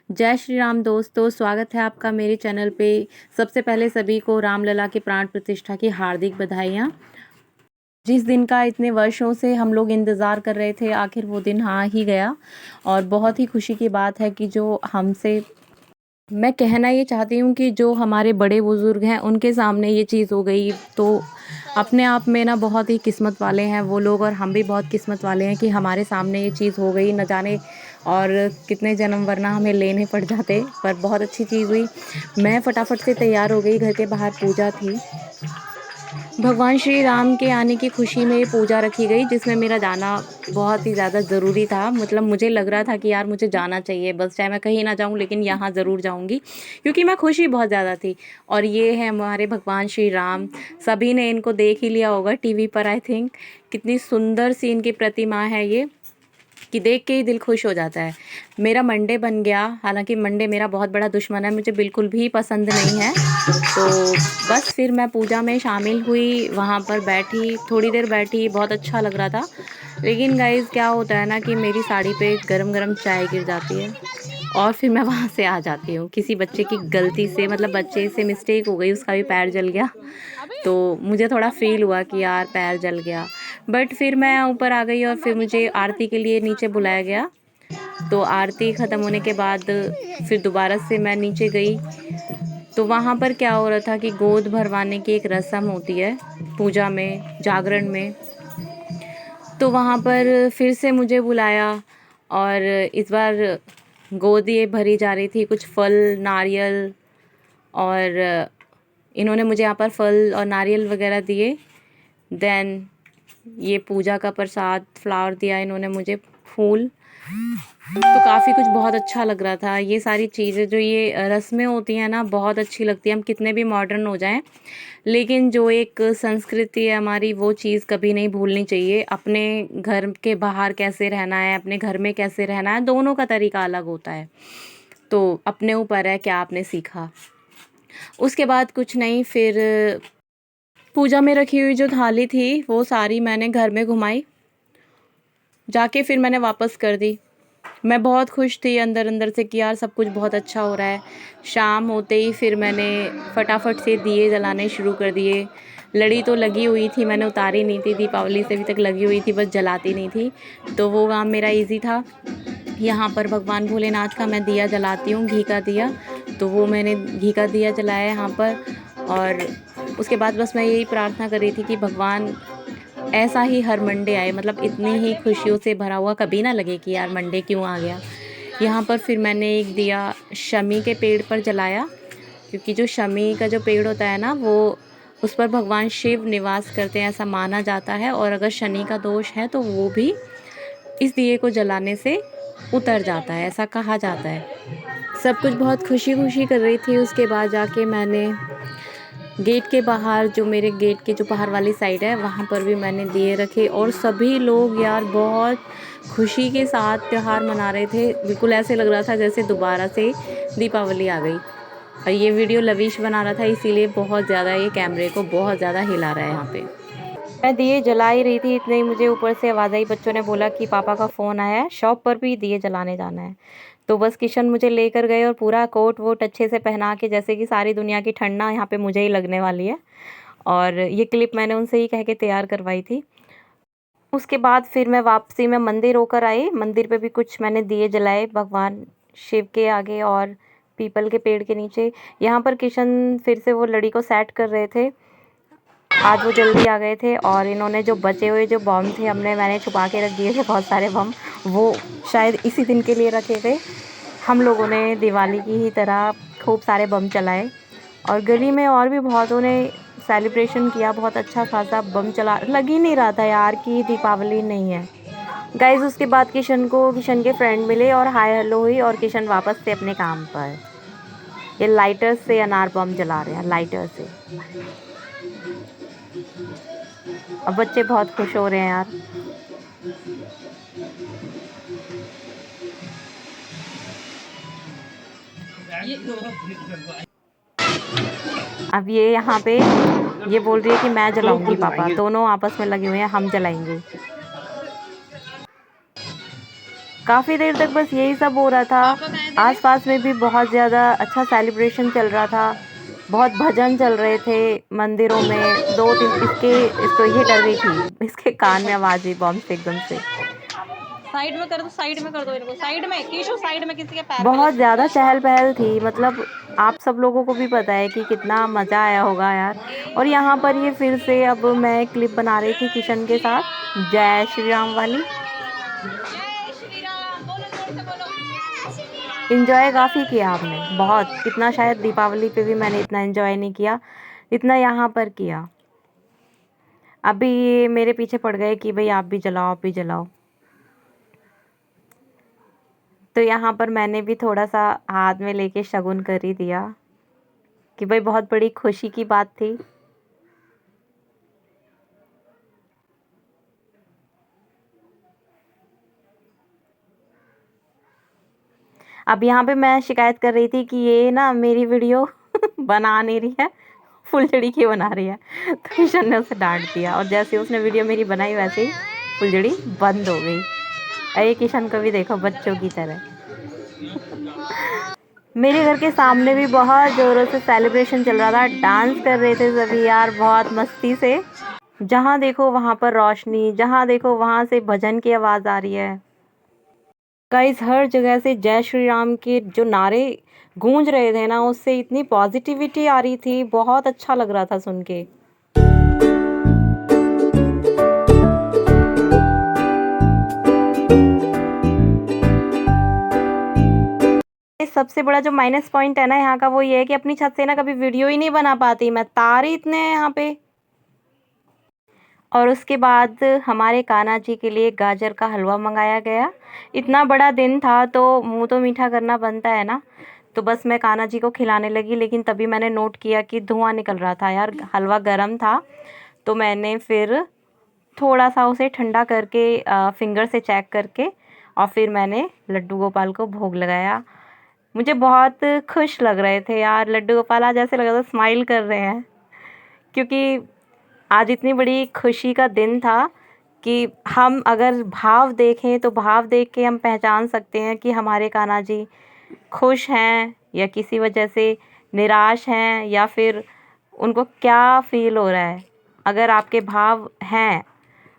जय श्री राम दोस्तों, स्वागत है आपका मेरे चैनल पे। सबसे पहले सभी को रामलला की प्राण प्रतिष्ठा की हार्दिक बधाइयाँ। जिस दिन का इतने वर्षों से हम लोग इंतज़ार कर रहे थे, आखिर वो दिन आ ही गया और बहुत ही खुशी की बात है कि जो हमसे मैं कहना ये चाहती हूँ कि जो हमारे बड़े बुज़ुर्ग हैं उनके सामने ये चीज़ हो गई, तो अपने आप में ना बहुत ही किस्मत वाले हैं वो लोग, और हम भी बहुत किस्मत वाले हैं कि हमारे सामने ये चीज़ हो गई। न जाने और कितने जन्म वरना हमें लेने पड़ जाते, पर बहुत अच्छी चीज़ हुई। मैं फटाफट से तैयार हो गई, घर के बाहर पूजा थी। भगवान श्री राम के आने की खुशी में ये पूजा रखी गई, जिसमें मेरा जाना बहुत ही ज़्यादा ज़रूरी था। मतलब मुझे लग रहा था कि यार मुझे जाना चाहिए, बस चाहे मैं कहीं ना जाऊं लेकिन यहाँ ज़रूर जाऊंगी, क्योंकि मैं खुश ही बहुत ज़्यादा थी। और ये है हमारे भगवान श्री राम। सभी ने इनको देख ही लिया होगा टीवी पर, आई थिंक। कितनी सुंदर सी इनकी प्रतिमा है ये, कि देख के ही दिल खुश हो जाता है। मेरा मंडे बन गया, हालांकि मंडे मेरा बहुत बड़ा दुश्मन है, मुझे बिल्कुल भी पसंद नहीं है। तो बस फिर मैं पूजा में शामिल हुई, वहाँ पर बैठी, थोड़ी देर बैठी, बहुत अच्छा लग रहा था। लेकिन गाइज़ क्या होता है ना कि मेरी साड़ी पे गरम गरम चाय गिर जाती है और फिर मैं वहाँ से आ जाती हूँ। किसी बच्चे की गलती से, मतलब बच्चे से मिस्टेक हो गई, उसका भी पैर जल गया। तो मुझे थोड़ा फ़ील हुआ कि यार पैर जल गया, बट फिर मैं ऊपर आ गई और फिर मुझे आरती के लिए नीचे बुलाया गया। तो आरती ख़त्म होने के बाद फिर दोबारा से मैं नीचे गई। तो वहाँ पर क्या हो रहा था कि गोद भरवाने की एक रस्म होती है पूजा में, जागरण में। तो वहाँ पर फिर से मुझे बुलाया और इस बार गोद ये भरी जा रही थी, कुछ फल, नारियल, और इन्होंने मुझे यहाँ पर फल और नारियल वगैरह दिए। देन ये पूजा का प्रसाद, फ्लावर दिया इन्होंने मुझे, फूल। तो काफ़ी कुछ बहुत अच्छा लग रहा था। ये सारी चीज़ें, जो ये रस्में होती हैं ना, बहुत अच्छी लगती है। हम कितने भी मॉडर्न हो जाएं, लेकिन जो एक संस्कृति है हमारी, वो चीज़ कभी नहीं भूलनी चाहिए। अपने घर के बाहर कैसे रहना है, अपने घर में कैसे रहना है, दोनों का तरीका अलग होता है। तो अपने ऊपर है क्या आपने सीखा। उसके बाद कुछ नहीं, फिर पूजा में रखी हुई जो थाली थी वो सारी मैंने घर में घुमाई, जाके फिर मैंने वापस कर दी। मैं बहुत खुश थी अंदर अंदर से कि यार सब कुछ बहुत अच्छा हो रहा है। शाम होते ही फिर मैंने फटाफट से दिए जलाने शुरू कर दिए। लड़ी तो लगी हुई थी, मैंने उतारी नहीं थी, दीपावली से अभी तक लगी हुई थी, बस जलाती नहीं थी। तो वो काम मेरा इजी था। यहाँ पर भगवान भोलेनाथ का मैं दिया जलाती हूँ, घी का दिया। तो वो मैंने घी का दिया जलाया यहाँ पर। और उसके बाद बस मैं यही प्रार्थना कर रही थी कि भगवान ऐसा ही हर मंडे आए, मतलब इतनी ही खुशियों से भरा हुआ कभी ना लगे कि यार मंडे क्यों आ गया। यहाँ पर फिर मैंने एक दिया शमी के पेड़ पर जलाया, क्योंकि जो शमी का जो पेड़ होता है ना, वो उस पर भगवान शिव निवास करते हैं, ऐसा माना जाता है। और अगर शनि का दोष है तो वो भी इस दिए को जलाने से उतर जाता है, ऐसा कहा जाता है। सब कुछ बहुत खुशी खुशी कर रही थी। उसके बाद जाके मैंने गेट के बाहर, जो मेरे गेट के जो बाहर वाली साइड है, वहाँ पर भी मैंने दिए रखे और सभी लोग यार बहुत खुशी के साथ त्यौहार मना रहे थे। बिल्कुल ऐसे लग रहा था जैसे दोबारा से दीपावली आ गई। और ये वीडियो लविश बना रहा था, इसीलिए बहुत ज़्यादा ये कैमरे को बहुत ज़्यादा हिला रहा है यहाँ पे। मैं दिए जला ही रही थी, इतने ही मुझे ऊपर से आवाज़ आई, बच्चों ने बोला कि पापा का फ़ोन आया है, शॉप पर भी दिए जलाने जाना है। तो बस किशन मुझे लेकर गए और पूरा कोट वोट अच्छे से पहना के, जैसे कि सारी दुनिया की ठंड ना यहाँ पे मुझे ही लगने वाली है। और ये क्लिप मैंने उनसे ही कह के तैयार करवाई थी। उसके बाद फिर मैं वापसी में मंदिर होकर आई। मंदिर पे भी कुछ मैंने दिए जलाए भगवान शिव के आगे और पीपल के पेड़ के नीचे। यहाँ पर किशन फिर से वो लड़ी को सेट कर रहे थे। आज वो जल्दी आ गए थे और इन्होंने जो बचे हुए जो बम थे, मैंने छुपा के रख दिए थे बहुत सारे बम, वो शायद इसी दिन के लिए रखे थे। हम लोगों ने दिवाली की ही तरह खूब सारे बम चलाए और गली में और भी बहुतों ने सेलिब्रेशन किया। बहुत अच्छा खासा बम चला, लग ही नहीं रहा था यार कि दीपावली नहीं है। गाइज उसके बाद किशन के फ्रेंड मिले और हाय हेलो हुई और किशन वापस से अपने काम पर। ये लाइटर से अनार बम जला रहे हैं, लाइटर से। अब बच्चे बहुत खुश हो रहे हैं यार। अब ये यहाँ पे ये बोल रही है कि मैं जलाऊंगी, पापा दोनों आपस में लगे हुए हैं, हम जलाएंगे। काफ़ी देर तक बस यही सब हो रहा था। आसपास में भी बहुत ज़्यादा अच्छा सेलिब्रेशन चल रहा था, बहुत भजन चल रहे थे मंदिरों में। 2-3 इसको ये डर गई थी, इसके कान में आवाज़ आई बॉम्ब से एकदम से। साइड में कर दो, साइड में कर दो इनको, साइड में कीशु, साइड में, किसी के पैर पे बहुत लग ज़्यादा जाएगी। चहल-पहल थी, मतलब आप सब लोगों को भी पता है कि कितना मज़ा आया होगा यार। और यहाँ पर ये फिर से अब मैं क्लिप बना रही थी किशन के साथ, जय श्री राम वाली। जय श्री राम बोलो, जोर से बोलो। एन्जॉय काफ़ी किया हमने, बहुत। इतना शायद दीपावली पे भी मैंने इतना एन्जॉय नहीं किया, जितना यहाँ पर किया। अभी ये मेरे पीछे पड़ गए कि भई आप भी जलाओ, आप भी जलाओ। तो यहाँ पर मैंने भी थोड़ा-सा हाथ में लेके शगुन कर ही दिया कि भाई बहुत बड़ी खुशी की बात थी। अब यहाँ पे मैं शिकायत कर रही थी कि ये ना मेरी वीडियो बना नहीं रही है, फुलझड़ी की बना रही है। तो किशन ने उसे डाँट दिया और जैसे ही उसने वीडियो मेरी बनाई वैसे ही फुलझड़ी बंद हो गई। अरे किशन को भी देखो बच्चों की तरह। मेरे घर के सामने भी बहुत ज़ोरों से सेलिब्रेशन चल रहा था, डांस कर रहे थे सभी यार बहुत मस्ती से। जहाँ देखो वहाँ पर रोशनी, जहाँ देखो वहाँ से भजन की आवाज़ आ रही है। गाइस हर जगह से जय श्री राम के जो नारे गूंज रहे थे ना, उससे इतनी पॉजिटिविटी आ रही थी, बहुत अच्छा लग रहा था सुन के। सबसे बड़ा जो माइनस पॉइंट है ना यहाँ का, वो ये है कि अपनी छत से ना कभी वीडियो ही नहीं बना पाती मैं, तार ही इतने हैं यहाँ पे। और उसके बाद हमारे कान्हा जी के लिए गाजर का हलवा मंगाया गया। इतना बड़ा दिन था तो मुँह तो मीठा करना बनता है ना, तो बस मैं कान्हा जी को खिलाने लगी, लेकिन तभी मैंने नोट किया कि धुआं निकल रहा था यार, हलवा गर्म था। तो मैंने फिर थोड़ा सा उसे ठंडा करके फिंगर से चेक करके और फिर मैंने लड्डू गोपाल को भोग लगाया। मुझे बहुत खुश लग रहे थे यार लड्डू गोपाल, आज ऐसे लग रहा था स्माइल कर रहे हैं, क्योंकि आज इतनी बड़ी खुशी का दिन था कि हम अगर भाव देखें तो भाव देख के हम पहचान सकते हैं कि हमारे कान्हा जी खुश हैं या किसी वजह से निराश हैं या फिर उनको क्या फ़ील हो रहा है। अगर आपके भाव हैं,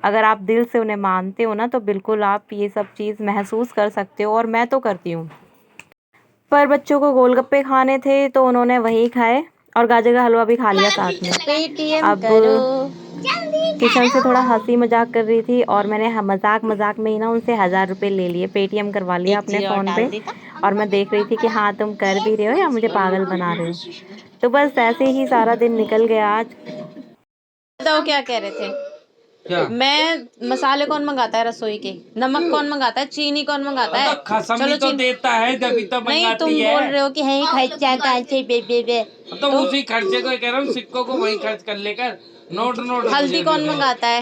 अगर आप दिल से उन्हें मानते हो ना, तो बिल्कुल आप ये सब चीज़ महसूस कर सकते हो, और मैं तो करती हूँ। पर बच्चों को गोलगप्पे खाने थे तो उन्होंने वही खाए और गाजर का हलवा भी खा लिया साथ में। पेटीएम अब करो। किशन से थोड़ा हंसी मजाक कर रही थी और मैंने मजाक मजाक में ही ना उनसे 1000 रुपये ले लिए, पेटीएम करवा लिया एक अपने जीरो और फ़ोन डाल पे। देता। और मैं देख रही थी कि हाँ तुम कर भी रहे हो या मुझे पागल बना रहे हो। तो बस ऐसे ही सारा दिन निकल गया आज। बताओ क्या कह रहे थे? क्या? मैं मसाले कौन मंगाता है रसोई के? नमक कौन मंगाता है? चीनी कौन मंगाता है? तो खसमी चलो तो देता है जभी तो नहीं, तुम मंगाती बोल है। रहे हो कि है खर्चा काचे बे। तो उसी खर्चे को कह रहा हूँ, सिक्कों को वही खर्च कर लेकर नोट नोट हल्दी कौन मंगाता है?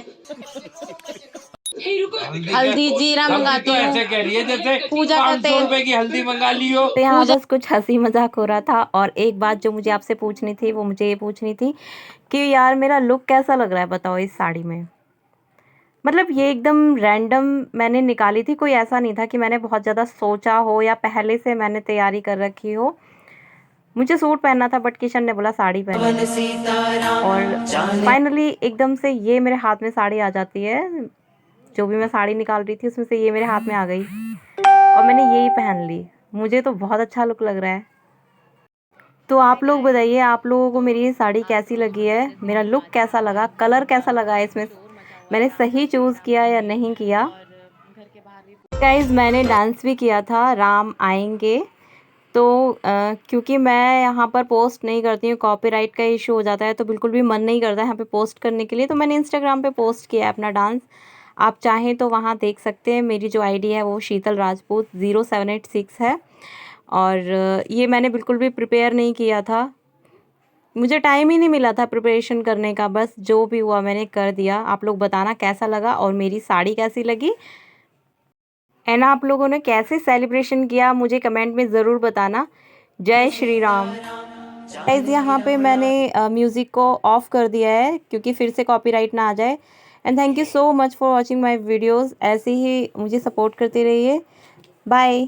हल्दी जीरा मंगाती तो हूँ। ऐसे कह रही है जैसे पूजा करते 500 रुपए की हल्दी मंगा ली हो। तो यहाँ पूजा बस कुछ हंसी मजाक हो रहा था। और एक बात जो मुझे आपसे पूछनी थी, वो मुझे ये पूछनी थी कि यार मेरा लुक कैसा लग रहा है बताओ इस साड़ी में। मतलब ये एकदम रैंडम मैंने निकाली थी, कोई ऐसा नहीं था कि मैंने बहुत ज़्यादा सोचा हो या पहले से मैंने तैयारी कर रखी हो। मुझे सूट पहनना था बट किशन ने बोला साड़ी पहनो, और फाइनली एकदम से ये मेरे हाथ में साड़ी आ जाती है। जो भी मैं साड़ी निकाल रही थी उसमें से ये मेरे हाथ में आ गई और मैंने यही पहन ली। मुझे तो बहुत अच्छा लुक लग रहा है। तो आप लोग बताइए, आप लोगों को मेरी ये साड़ी कैसी लगी है, मेरा लुक कैसा लगा, कलर कैसा लगा है इसमें, मैंने सही चूज़ किया या नहीं किया। गाइज़ मैंने डांस भी किया था राम आएंगे, तो क्योंकि मैं यहाँ पर पोस्ट नहीं करती हूँ, कॉपीराइट का इशू हो जाता है, तो बिल्कुल भी मन नहीं करता है यहाँ पे पोस्ट करने के लिए, तो मैंने इंस्टाग्राम पे पोस्ट किया है अपना डांस। आप चाहें तो वहाँ देख सकते हैं। मेरी जो आईडी है वो शीतल राजपूत 0786 है। और ये मैंने बिल्कुल भी प्रिपेयर नहीं किया था, मुझे टाइम ही नहीं मिला था प्रिपरेशन करने का, बस जो भी हुआ मैंने कर दिया। आप लोग बताना कैसा लगा और मेरी साड़ी कैसी लगी, एंड आप लोगों ने कैसे सेलिब्रेशन किया मुझे कमेंट में ज़रूर बताना। जय श्री राम। गाइस यहाँ पे मैंने म्यूज़िक को ऑफ़ कर दिया है क्योंकि फिर से कॉपीराइट ना आ जाए। And thank you so much for watching my videos. ऐसे ही मुझे सपोर्ट करते रहिए। बाय।